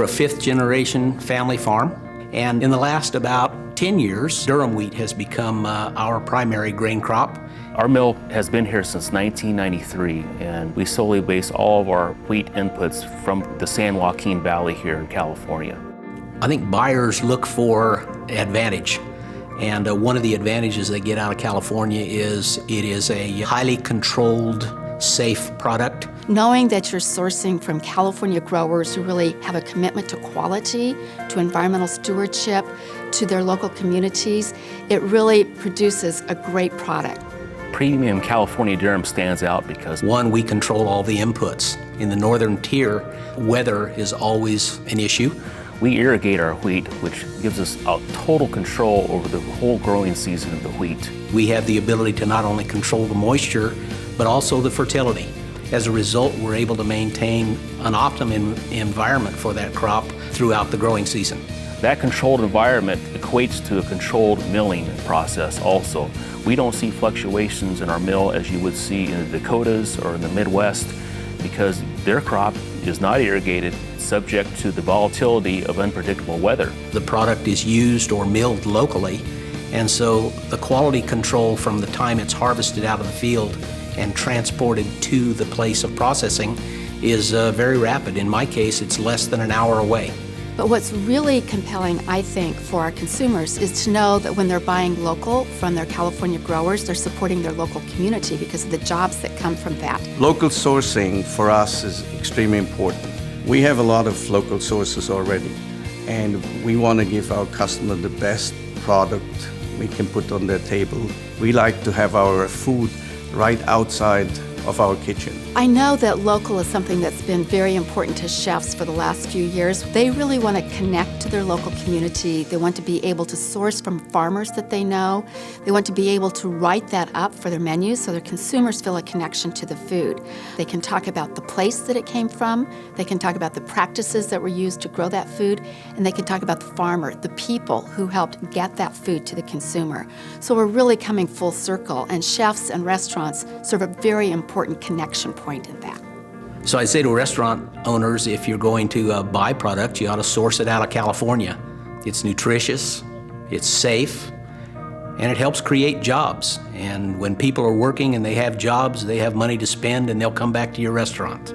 a fifth-generation family farm, and in the last about 10 years, Durum wheat has become our primary grain crop. Our mill has been here since 1993, and we solely base all of our wheat inputs from the San Joaquin Valley here in California. I think buyers look for advantage, and one of the advantages they get out of California is it is a highly controlled, safe product. Knowing that you're sourcing from California growers who really have a commitment to quality, to environmental stewardship, to their local communities, it really produces a great product. Premium California durum stands out because one, we control all the inputs. In the northern tier, weather is always an issue. we irrigate our wheat, which gives us a total control over the whole growing season of the wheat. We have the ability to not only control the moisture, but also the fertility. As a result, we're able to maintain an optimum environment for that crop throughout the growing season. That controlled environment equates to a controlled milling process also. We don't see fluctuations in our mill as you would see in the Dakotas or in the Midwest, because their crop is not irrigated, subject to the volatility of unpredictable weather. The product is used or milled locally, and so the quality control from the time it's harvested out of the field and transported to the place of processing is very rapid. In my case, it's less than an hour away. But what's really compelling, I think, for our consumers is to know that when they're buying local from their California growers, they're supporting their local community because of the jobs that come from that. Local sourcing for us is extremely important. We have a lot of local sources already, and we want to give our customer the best product we can put on their table. We like to have our food right outside of our kitchen. I know that local is something that's been very important to chefs for the last few years. They really want to connect to their local community. They want to be able to source from farmers that they know. They want to be able to write that up for their menus so their consumers feel a connection to the food. They can talk about the place that it came from. They can talk about the practices that were used to grow that food. And they can talk about the farmer, the people who helped get that food to the consumer. So we're really coming full circle, and chefs and restaurants serve a very important connection point in that. So I say to restaurant owners, if you're going to buy product, you ought to source it out of California. It's nutritious, it's safe, and it helps create jobs. And when people are working and they have jobs, they have money to spend, and they'll come back to your restaurant.